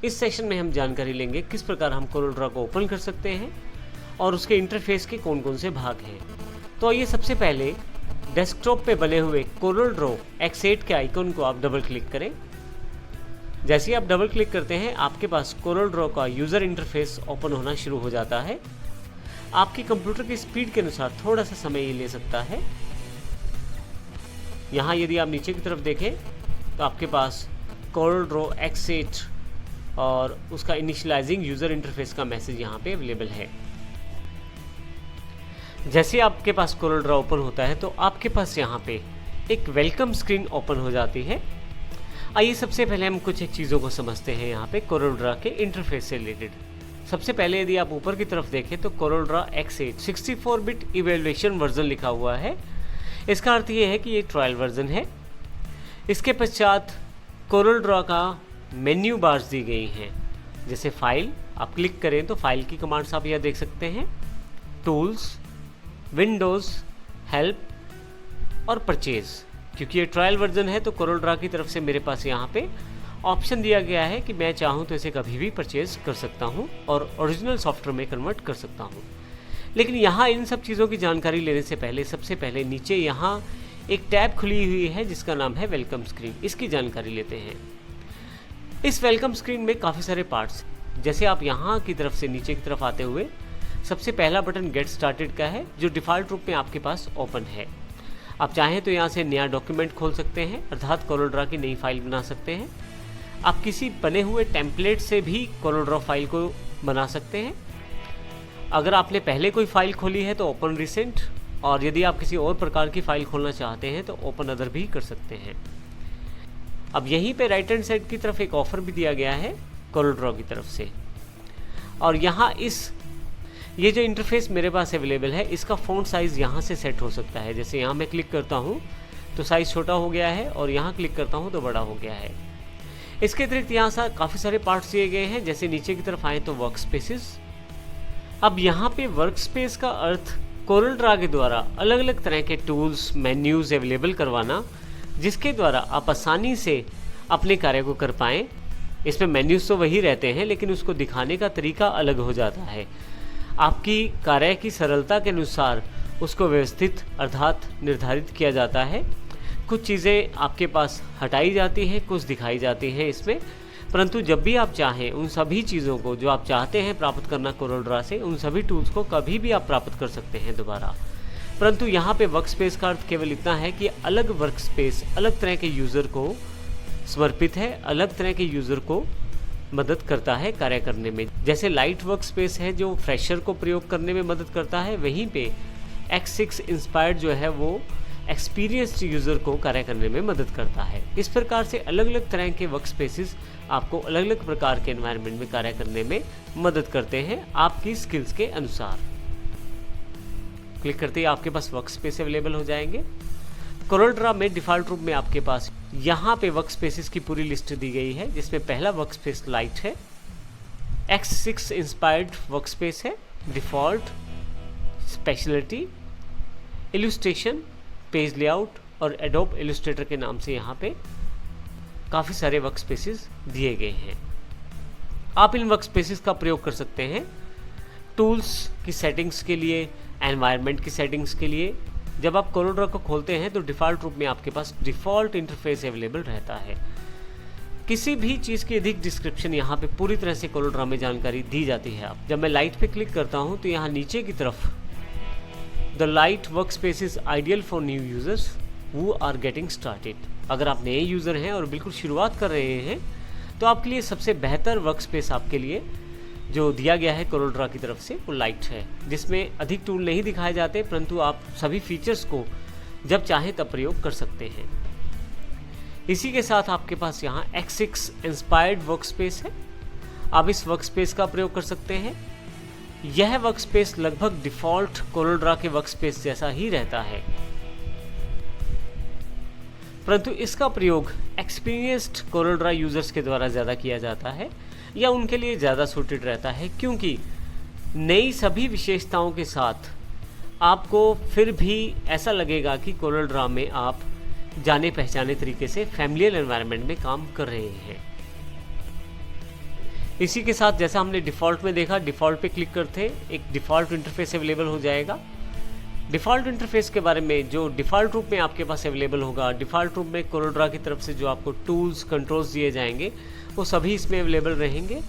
इस सेशन में हम जानकारी लेंगे किस प्रकार हम कोरल ड्रॉ को ओपन कर सकते हैं और उसके इंटरफेस के कौन कौन से भाग हैं। तो आइए सबसे पहले डेस्कटॉप पे बने हुए कोरल ड्रॉ X8 के आइकन को आप डबल क्लिक करें। जैसे ही आप डबल क्लिक करते हैं आपके पास कोरल ड्रॉ का यूज़र इंटरफेस ओपन होना शुरू हो जाता है। आपकी कंप्यूटर की स्पीड के अनुसार थोड़ा सा समय ये ले सकता है। यहाँ यदि आप नीचे की तरफ देखें तो आपके पास कोरल ड्रॉ X8 और उसका इनिशियलाइजिंग यूज़र इंटरफेस का मैसेज यहाँ पे अवेलेबल है। जैसे आपके पास कोरल ड्रॉ ओपन होता है तो आपके पास यहाँ पे एक वेलकम स्क्रीन ओपन हो जाती है। आइए सबसे पहले हम कुछ एक चीज़ों को समझते हैं यहाँ पे कोरल ड्रॉ के इंटरफेस से रिलेटेड। सबसे पहले यदि आप ऊपर की तरफ देखें तो Corel Draw X8 64 bit evaluation version लिखा हुआ है। इसका अर्थ ये है कि ये ट्रायल वर्जन है। इसके पश्चात कोरल ड्रॉ का मेन्यू बार्स दी गई हैं। जैसे फाइल आप क्लिक करें तो फाइल की कमांड्स आप यह देख सकते हैं, टूल्स, विंडोज़, हेल्प और परचेज़। क्योंकि ये ट्रायल वर्जन है तो कोरल ड्रॉ की तरफ से मेरे पास यहाँ पे ऑप्शन दिया गया है कि मैं चाहूँ तो इसे कभी भी परचेज़ कर सकता हूँ और ओरिजिनल सॉफ्टवेयर में कन्वर्ट कर सकता हूँ। लेकिन यहाँ इन सब चीज़ों की जानकारी लेने से पहले सबसे पहले नीचे यहाँ एक टैब खुली हुई है जिसका नाम है वेलकम स्क्रीन। इसकी जानकारी लेते हैं। इस वेलकम स्क्रीन में काफ़ी सारे पार्ट्स, जैसे आप यहाँ की तरफ से नीचे की तरफ आते हुए सबसे पहला बटन गेट स्टार्टेड का है जो डिफ़ॉल्ट रूप में आपके पास ओपन है। आप चाहें तो यहाँ से नया डॉक्यूमेंट खोल सकते हैं, अर्थात कोरल ड्रॉ की नई फाइल बना सकते हैं। आप किसी बने हुए टेम्पलेट से भी कोरल ड्रॉ फाइल को बना सकते हैं। अगर आपने पहले कोई फाइल खोली है तो ओपन रिसेंट, और यदि आप किसी और प्रकार की फ़ाइल खोलना चाहते हैं तो ओपन अदर भी कर सकते हैं। अब यहीं पे राइट हैंड साइड की तरफ एक ऑफ़र भी दिया गया है कोरल ड्रॉ की तरफ से, और यहाँ ये जो इंटरफेस मेरे पास अवेलेबल है इसका फ़ॉन्ट साइज़ यहाँ से सेट हो सकता है। जैसे यहाँ मैं क्लिक करता हूँ तो साइज़ छोटा हो गया है और यहाँ क्लिक करता हूँ तो बड़ा हो गया है। इसके अतिरिक्त यहाँ से काफ़ी सारे पार्ट्स दिए गए हैं। जैसे नीचे की तरफ आए तो वर्क स्पेसिस। अब यहाँ पे वर्क स्पेस का अर्थ कोरल ड्रॉ के द्वारा अलग अलग तरह के टूल्स, मेन्यूज़ अवेलेबल करवाना, जिसके द्वारा आप आसानी से अपने कार्य को कर पाएँ। इसमें मेन्यूज़ तो वही रहते हैं लेकिन उसको दिखाने का तरीका अलग हो जाता है। आपकी कार्य की सरलता के अनुसार उसको व्यवस्थित अर्थात निर्धारित किया जाता है। कुछ चीज़ें आपके पास हटाई जाती हैं, कुछ दिखाई जाती हैं इसमें, परंतु जब भी आप चाहें उन सभी चीज़ों को जो आप चाहते हैं प्राप्त करना कोरल ड्रॉ से, उन सभी टूल्स को कभी भी आप प्राप्त कर सकते हैं दोबारा। परंतु यहाँ पे वर्क स्पेस का अर्थ केवल इतना है कि अलग वर्क स्पेस अलग तरह के यूज़र को समर्पित है, अलग तरह के यूज़र को मदद करता है कार्य करने में। जैसे लाइट वर्क स्पेस है जो फ्रेशर को प्रयोग करने में मदद करता है, वहीं पे X6 इंस्पायर्ड जो है वो एक्सपीरियंस्ड यूज़र को कार्य करने में मदद करता है। इस प्रकार से अलग अलग तरह के वर्क स्पेसिस आपको अलग अलग प्रकार के एनवायरनमेंट में कार्य करने में मदद करते हैं आपकी स्किल्स के अनुसार। क्लिक करते ही आपके पास वर्क स्पेस अवेलेबल हो जाएंगे। कोरल ड्रॉ में डिफ़ॉल्ट रूप में आपके पास यहाँ पे वर्क स्पेसिस की पूरी लिस्ट दी गई है, जिसमें पहला वर्क स्पेस लाइट है, X6 इंस्पायर्ड वर्क स्पेस है, default, speciality, illustration, page layout और एडोब इलस्ट्रेटर के नाम से यहाँ पे काफ़ी सारे वर्क स्पेसिस दिए गए हैं। आप इन वर्क स्पेसिस का प्रयोग कर सकते हैं टूल्स की सेटिंग्स के लिए, एनवायरनमेंट की सेटिंग्स के लिए। जब आप कोरल ड्रॉ को खोलते हैं तो डिफ़ॉल्ट रूप में आपके पास डिफ़ॉल्ट इंटरफेस अवेलेबल रहता है। किसी भी चीज़ की अधिक डिस्क्रिप्शन यहाँ पे पूरी तरह से कोरल ड्रॉ में जानकारी दी जाती है। जब मैं लाइट पे क्लिक करता हूँ तो यहाँ नीचे की तरफ the light work space is ideal for new users who are getting started. अगर आप नए यूज़र हैं और बिल्कुल शुरुआत कर रहे हैं तो आपके लिए सबसे बेहतर वर्क स्पेस आपके लिए जो दिया गया है कोरल ड्रॉ की तरफ से वो लाइट है, जिसमें अधिक टूल नहीं दिखाए जाते, परंतु आप सभी फीचर्स को जब चाहें तब प्रयोग कर सकते हैं। इसी के साथ आपके पास यहाँ X6 इंस्पायर्ड वर्क स्पेस है। आप इस वर्क स्पेस का प्रयोग कर सकते हैं। यह वर्क स्पेस लगभग डिफ़ॉल्ट कोरल ड्रॉ के वर्क स्पेस जैसा ही रहता है, परंतु इसका प्रयोग एक्सपीरियंस्ड कोरल ड्रॉ यूज़र्स के द्वारा ज़्यादा किया जाता है या उनके लिए ज़्यादा सूटेड रहता है, क्योंकि नई सभी विशेषताओं के साथ आपको फिर भी ऐसा लगेगा कि कोरल ड्रॉ में आप जाने पहचाने तरीके से फैमिलियर एनवायरनमेंट में काम कर रहे हैं। इसी के साथ जैसा हमने डिफ़ॉल्ट में देखा, डिफ़ॉल्ट पे क्लिक करते एक डिफ़ॉल्ट इंटरफेस अवेलेबल हो जाएगा। डिफ़ॉल्ट इंटरफेस के बारे में जो डिफ़ॉल्ट रूप में आपके पास अवेलेबल होगा, डिफ़ॉल्ट रूप में कोरोड्रा की तरफ से जो आपको टूल्स कंट्रोल्स दिए जाएंगे वो सभी इसमें अवेलेबल रहेंगे।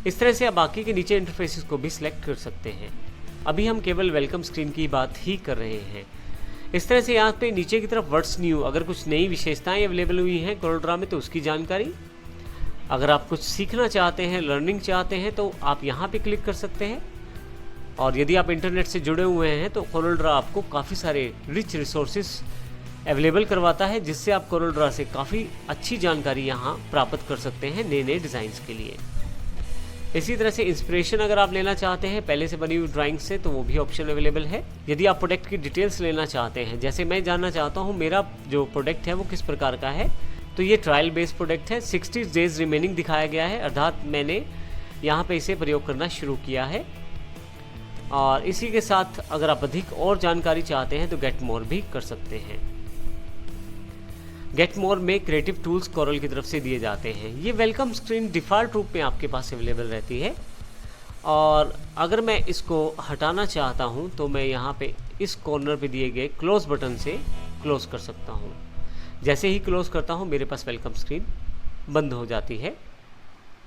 इस तरह से आप बाकी के नीचे इंटरफेसेस को भी सिलेक्ट कर सकते हैं। अभी हम केवल वेलकम स्क्रीन की बात ही कर रहे हैं। इस तरह से यहाँ पे नीचे की तरफ व्हाट्स न्यू, अगर कुछ नई विशेषताएं अवेलेबल हुई हैं कोरोड्रा में तो उसकी जानकारी, अगर आप कुछ सीखना चाहते हैं, लर्निंग चाहते हैं तो आप यहाँ पे क्लिक कर सकते हैं। और यदि आप इंटरनेट से जुड़े हुए हैं तो कोरोड्रा आपको काफ़ी सारे रिच रिसोर्सेज अवेलेबल करवाता है, जिससे आप कोरोड्रा से काफ़ी अच्छी जानकारी यहाँ प्राप्त कर सकते हैं नए नए डिज़ाइंस के लिए। इसी तरह से इंस्पिरेशन अगर आप लेना चाहते हैं पहले से बनी हुई ड्राइंग से तो वो भी ऑप्शन अवेलेबल है। यदि आप प्रोडक्ट की डिटेल्स लेना चाहते हैं, जैसे मैं जानना चाहता हूँ मेरा जो प्रोडक्ट है वो किस प्रकार का है, तो ये ट्रायल बेस्ड प्रोडक्ट है, 60 डेज रिमेनिंग दिखाया गया है, अर्थात मैंने यहाँ पे इसे प्रयोग करना शुरू किया है। और इसी के साथ अगर आप अधिक और जानकारी चाहते हैं तो गेट मोर भी कर सकते हैं। गेट मोर में क्रिएटिव टूल्स कोरल की तरफ से दिए जाते हैं। ये वेलकम स्क्रीन डिफ़ॉल्ट रूप में आपके पास अवेलेबल रहती है, और अगर मैं इसको हटाना चाहता हूँ तो मैं यहाँ पे इस कॉर्नर पे दिए गए क्लोज बटन से क्लोज़ कर सकता हूँ। जैसे ही क्लोज़ करता हूँ मेरे पास वेलकम स्क्रीन बंद हो जाती है।